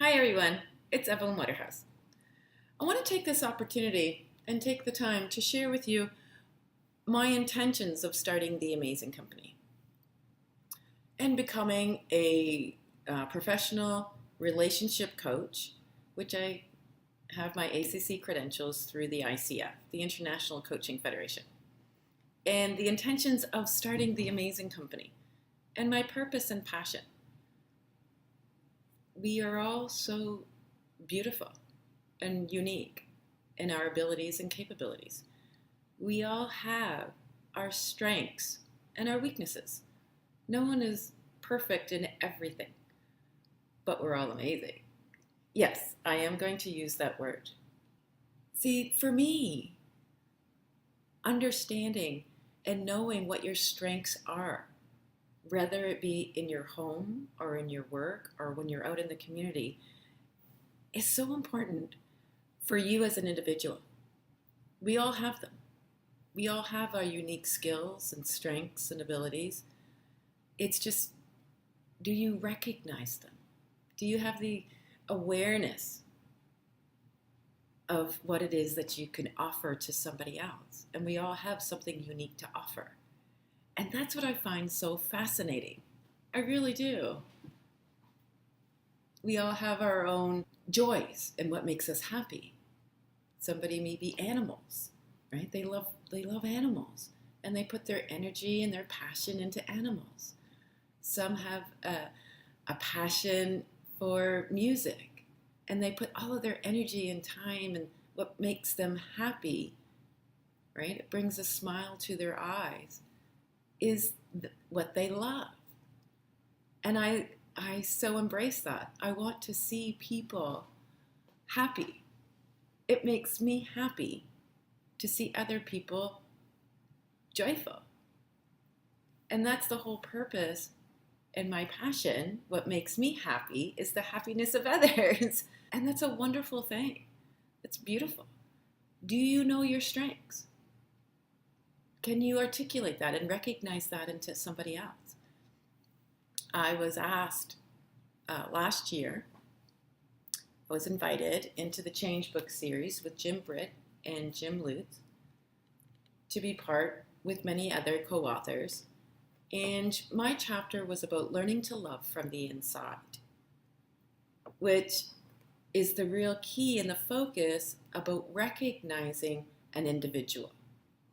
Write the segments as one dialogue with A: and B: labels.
A: Hi everyone, it's Evelyn Waterhouse. I want to take this opportunity and take the time to share with you my intentions of starting the amazing company and becoming a professional relationship coach, which I have my ACC credentials through the ICF, the International Coaching Federation, and the intentions of starting the amazing company and my purpose and passion. We are all so beautiful and unique in our abilities and capabilities. We all have our strengths and our weaknesses. No one is perfect in everything, but we're all amazing. Yes, I am going to use that word. See, for me, understanding and knowing what your strengths are, whether it be in your home or in your work or when you're out in the community, is so important for you as an individual. We all have them. We all have our unique skills and strengths and abilities. It's just, do you recognize them? Do you have the awareness of what it is that you can offer to somebody else? And we all have something unique to offer. And that's what I find so fascinating. I really do. We all have our own joys and what makes us happy. Somebody may be animals, right? They love animals, and they put their energy and their passion into animals. Some have a passion for music, and they put all of their energy and time and what makes them happy, right? It brings a smile to their eyes, is what they love. And I so embrace that. I want to see people happy. It makes me happy to see other people joyful. And that's the whole purpose and my passion. What makes me happy is the happiness of others. And that's a wonderful thing. It's beautiful. Do you know your strengths? Can you articulate that and recognize that into somebody else? I was asked last year, I was invited into the Change Book series with Jim Britt and Jim Lutz to be part with many other co-authors. And my chapter was about learning to love from the inside, which is the real key and the focus about recognizing an individual,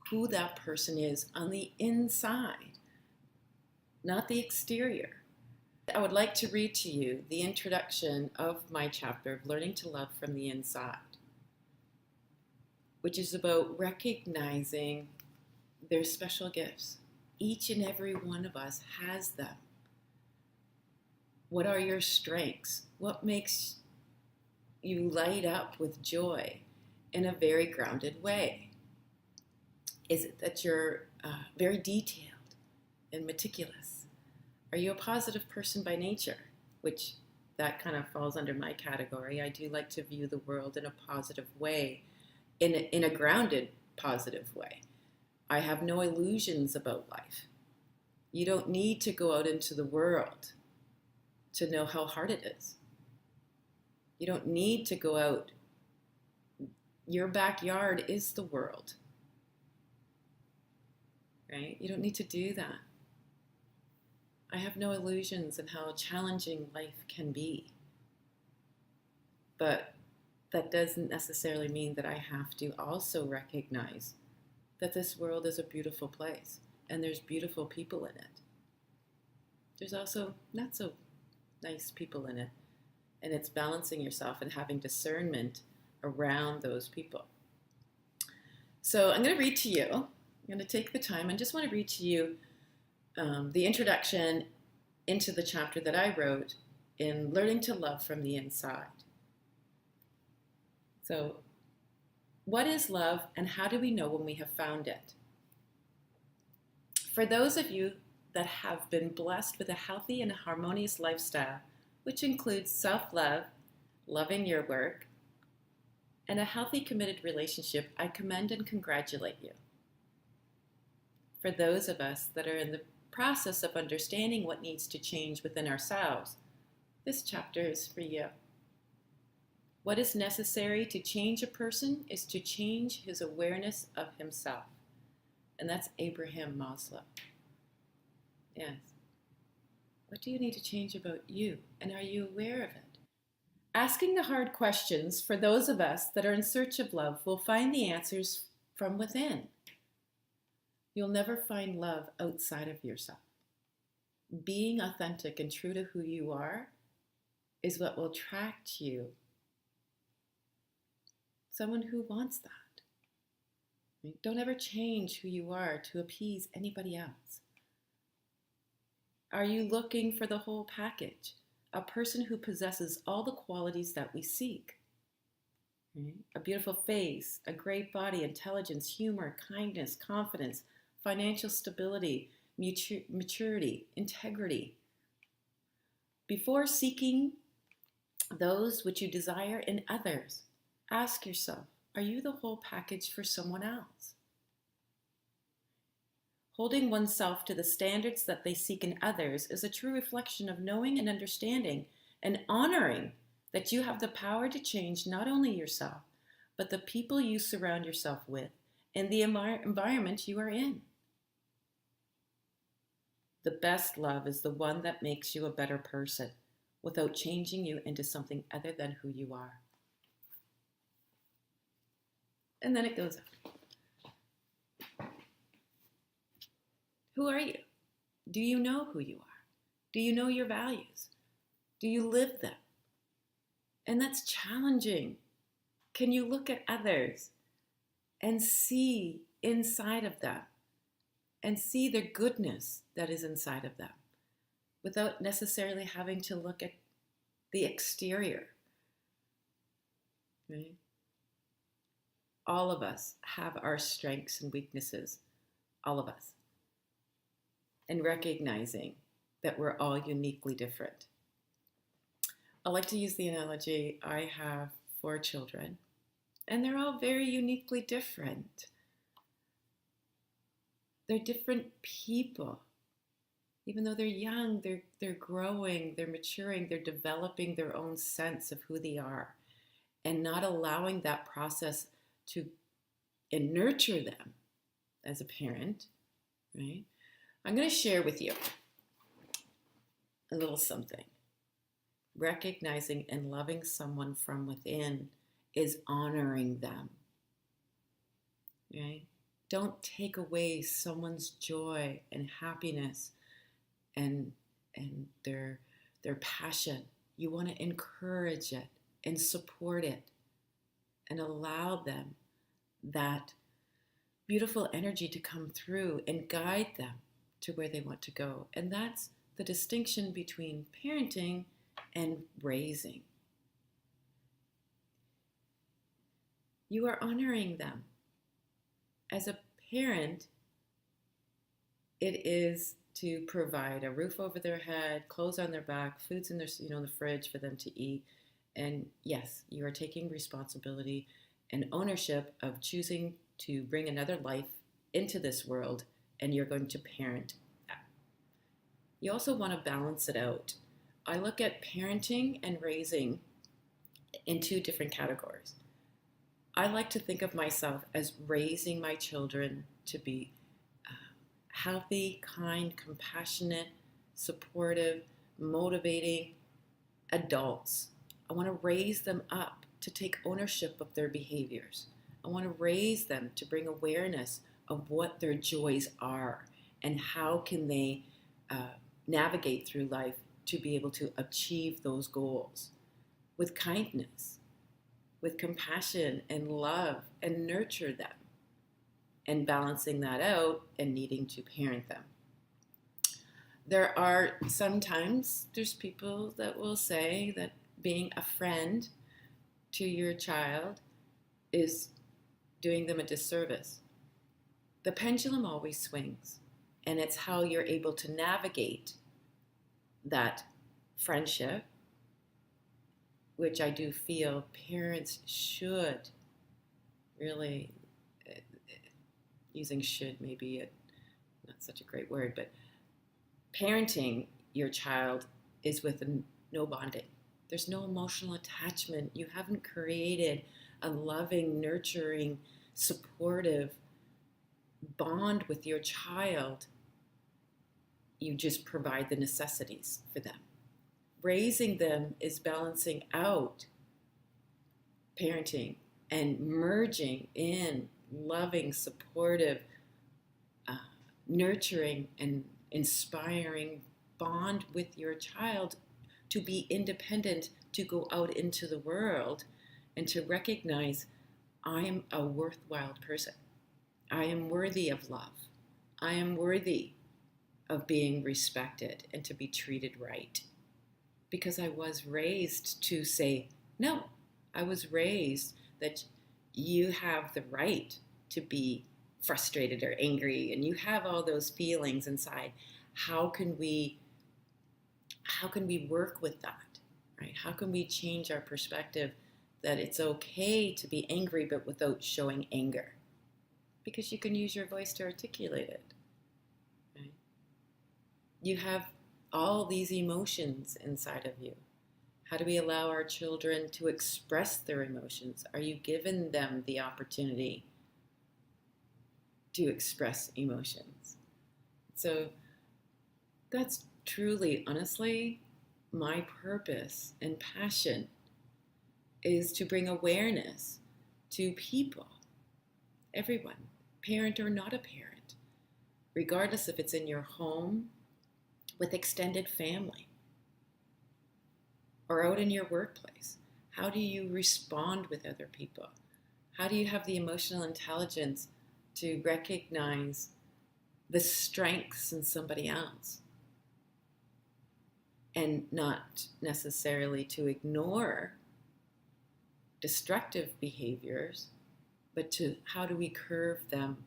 A: who that person is on the inside, not the exterior. I would like to read to you the introduction of my chapter of Learning to Love from the Inside, which is about recognizing their special gifts. Each and every one of us has them. What are your strengths? What makes you light up with joy in a very grounded way? Is it that you're very detailed and meticulous? Are you a positive person by nature? Which that kind of falls under my category. I do like to view the world in a positive way, in a grounded, positive way. I have no illusions about life. You don't need to go out into the world to know how hard it is. You don't need to go out. Your backyard is the world, right? You don't need to do that. I have no illusions in how challenging life can be. But that doesn't necessarily mean that I have to also recognize that this world is a beautiful place and there's beautiful people in it. There's also not so nice people in it. And it's balancing yourself and having discernment around those people. So I'm going to read to you. I'm going to take the time and just want to read to you the introduction into the chapter that I wrote in Learning to Love from the Inside. So, what is love and how do we know when we have found it? For those of you that have been blessed with a healthy and harmonious lifestyle, which includes self-love, loving your work, and a healthy, committed relationship, I commend and congratulate you. For those of us that are in the process of understanding what needs to change within ourselves, this chapter is for you. What is necessary to change a person is to change his awareness of himself. And that's Abraham Maslow. Yes. What do you need to change about you? And are you aware of it? Asking the hard questions for those of us that are in search of love will find the answers from within. You'll never find love outside of yourself. Being authentic and true to who you are is what will attract you someone who wants that. Right? Don't ever change who you are to appease anybody else. Are you looking for the whole package? A person who possesses all the qualities that we seek. Right? A beautiful face, a great body, intelligence, humor, kindness, confidence, financial stability, maturity, integrity. Before seeking those which you desire in others, ask yourself, are you the whole package for someone else? Holding oneself to the standards that they seek in others is a true reflection of knowing and understanding and honoring that you have the power to change not only yourself, but the people you surround yourself with and the environment you are in. The best love is the one that makes you a better person without changing you into something other than who you are. And then it goes on. Who are you? Do you know who you are? Do you know your values? Do you live them? And that's challenging. Can you look at others and see inside of them and see the goodness that is inside of them without necessarily having to look at the exterior? Right? All of us have our strengths and weaknesses, all of us. And recognizing that we're all uniquely different. I like to use the analogy, I have 4 children, and they're all very uniquely different. They're different people. Even though they're young, they're growing, they're maturing, they're developing their own sense of who they are, and not allowing that process to nurture them as a parent, right? I'm going to share with you a little something. Recognizing and loving someone from within is honoring them, right? Don't take away someone's joy and happiness and their passion. You want to encourage it and support it and allow them that beautiful energy to come through and guide them to where they want to go. And that's the distinction between parenting and raising. You are honoring them. As a parent, it is to provide a roof over their head, clothes on their back, foods in their, the fridge for them to eat. And yes, you are taking responsibility and ownership of choosing to bring another life into this world, and you're going to parent that. You also want to balance it out. I look at parenting and raising in 2 different categories. I like to think of myself as raising my children to be healthy, kind, compassionate, supportive, motivating adults. I want to raise them up to take ownership of their behaviors. I want to raise them to bring awareness of what their joys are and how can they navigate through life to be able to achieve those goals with kindness, with compassion and love, and nurture them, and balancing that out and needing to parent them. There's people that will say that being a friend to your child is doing them a disservice. The pendulum always swings, and it's how you're able to navigate that friendship, which I do feel parents should really, using should maybe not such a great word, but parenting your child is with no bonding. There's no emotional attachment. You haven't created a loving, nurturing, supportive bond with your child. You just provide the necessities for them. Raising them is balancing out parenting and merging in loving, supportive, uh, nurturing, and inspiring bond with your child to be independent, to go out into the world and to recognize I am a worthwhile person. I am worthy of love. I am worthy of being respected and to be treated right. Because I was raised to say no. I was raised that you have the right to be frustrated or angry and you have all those feelings inside. How can we work with that? Right? How can we change our perspective that it's okay to be angry but without showing anger? Because you can use your voice to articulate it. Right? You have all these emotions inside of you. How do we allow our children to express their emotions? Are you giving them the opportunity to express emotions? So that's truly, honestly, my purpose and passion is to bring awareness to people, everyone, parent or not a parent, regardless if it's in your home, with extended family, or out in your workplace. How do you respond with other people? How do you have the emotional intelligence to recognize the strengths in somebody else and not necessarily to ignore destructive behaviors, but to how do we curve them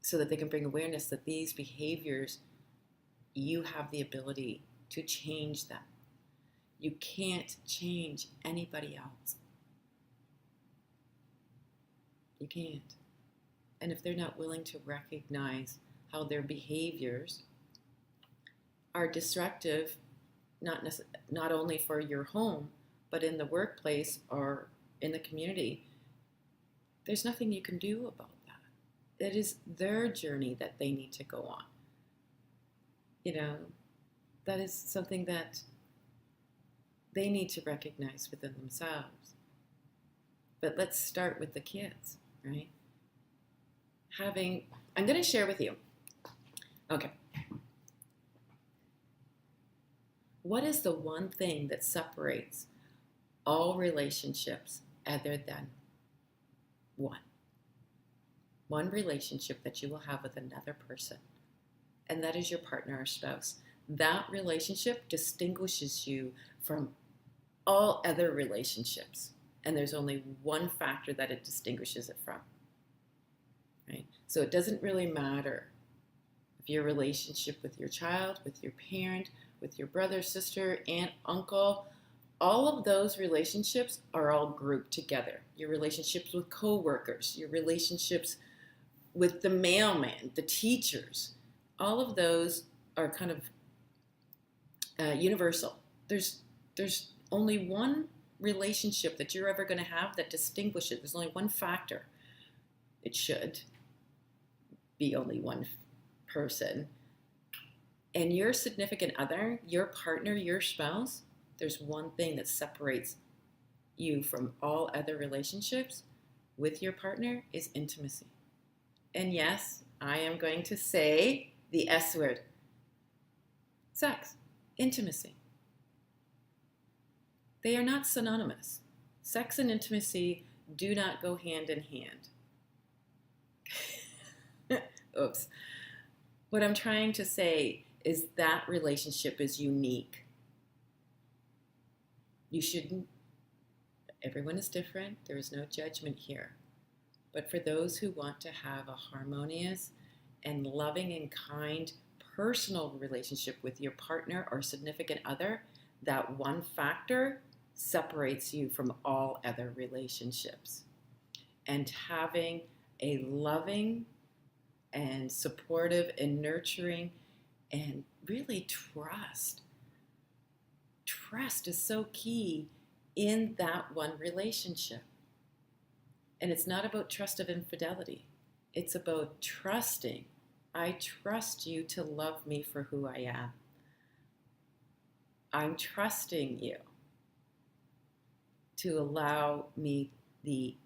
A: so that they can bring awareness that these behaviors, you have the ability to change them. You can't change anybody else. You can't. And if they're not willing to recognize how their behaviors are destructive, not only for your home, but in the workplace or in the community, there's nothing you can do about that. It is their journey that they need to go on. You know, that is something that they need to recognize within themselves. But let's start with the kids, right? I'm going to share with you. Okay. What is the one thing that separates all relationships other than one? One relationship that you will have with another person, and that is your partner or spouse. That relationship distinguishes you from all other relationships, and there's only one factor that it distinguishes it from. Right? So it doesn't really matter if your relationship with your child, with your parent, with your brother, sister, aunt, uncle, all of those relationships are all grouped together. Your relationships with coworkers, your relationships with the mailman, the teachers, all of those are kind of universal. There's only one relationship that you're ever going to have that distinguishes. There's only one factor. It should be only one person. And your significant other, your partner, your spouse, there's one thing that separates you from all other relationships with your partner is intimacy. And yes, I am going to say the S word. Sex, intimacy. They are not synonymous. Sex and intimacy do not go hand in hand. Oops. What I'm trying to say is that relationship is unique. You shouldn't, everyone is different. There is no judgment here. But for those who want to have a harmonious and loving and kind personal relationship with your partner or significant other, that one factor separates you from all other relationships. And having a loving and supportive and nurturing and really trust is so key in that one relationship. And it's not about trust of infidelity. It's about trusting. I trust you to love me for who I am. I'm trusting you to allow me the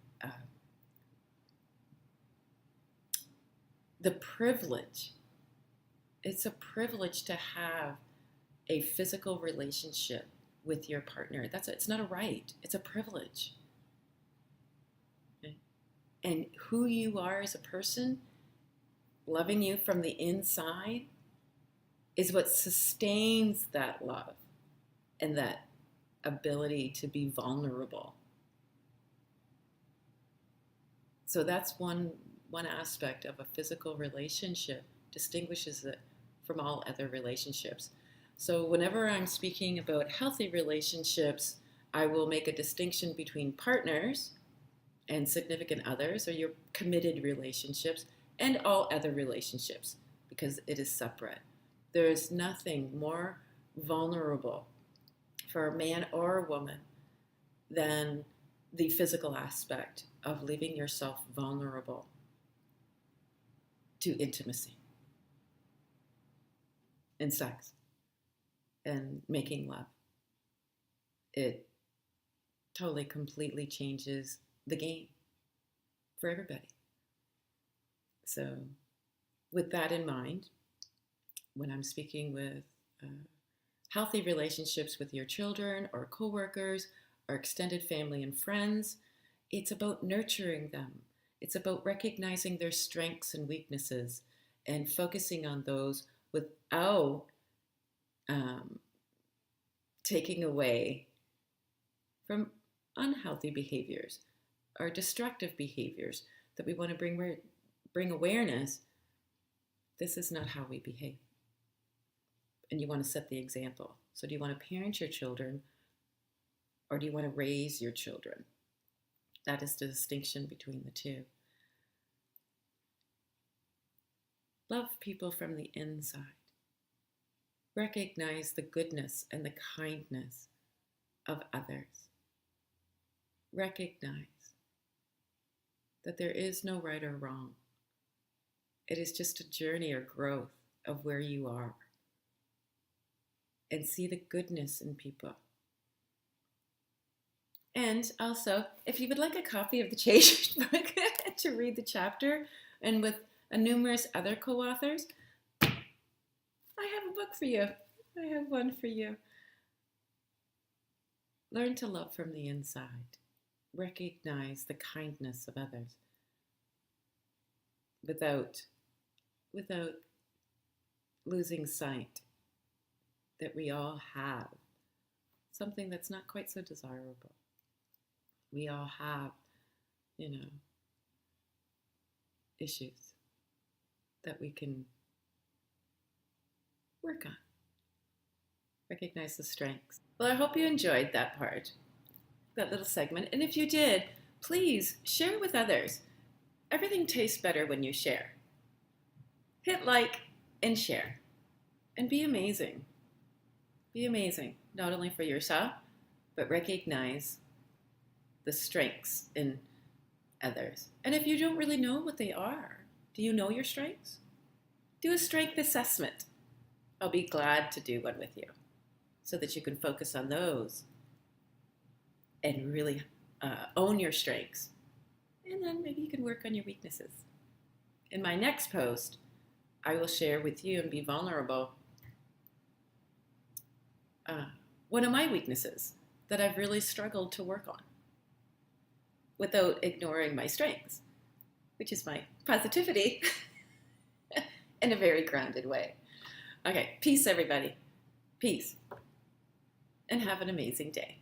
A: privilege. It's a privilege to have a physical relationship with your partner. It's not a right. It's a privilege. Okay? And who you are as a person, loving you from the inside, is what sustains that love and that ability to be vulnerable. So that's one aspect of a physical relationship, distinguishes it from all other relationships. So whenever I'm speaking about healthy relationships, I will make a distinction between partners and significant others, or your committed relationships, and all other relationships, because it is separate. There is nothing more vulnerable for a man or a woman than the physical aspect of leaving yourself vulnerable to intimacy and sex and making love. It totally, completely changes the game for everybody. So with that in mind, when I'm speaking with healthy relationships with your children or coworkers or extended family and friends, it's about nurturing them. It's about recognizing their strengths and weaknesses and focusing on those without taking away from unhealthy behaviors or destructive behaviors that we want to bring awareness. This is not how we behave. And you want to set the example. So do you want to parent your children, or do you want to raise your children? That is the distinction between the two. Love people from the inside. Recognize the goodness and the kindness of others. Recognize that there is no right or wrong. It is just a journey or growth of where you are. And see the goodness in people. And also, if you would like a copy of the Change book to read the chapter, and with numerous other co-authors, I have a book for you. I have one for you. Learn to love from the inside. Recognize the kindness of others without losing sight that we all have something that's not quite so desirable. We all have, issues that we can work on. Recognize the strengths. Well, I hope you enjoyed that part, that little segment. And if you did, please share with others. Everything tastes better when you share. Hit like and share. And be amazing. Be amazing, not only for yourself, but recognize the strengths in others. And if you don't really know what they are, do you know your strengths? Do a strength assessment. I'll be glad to do one with you so that you can focus on those and really own your strengths. And then maybe you can work on your weaknesses. In my next post, I will share with you and be vulnerable one of my weaknesses that I've really struggled to work on without ignoring my strengths, which is my positivity in a very grounded way. Okay, peace, everybody. Peace. And have an amazing day.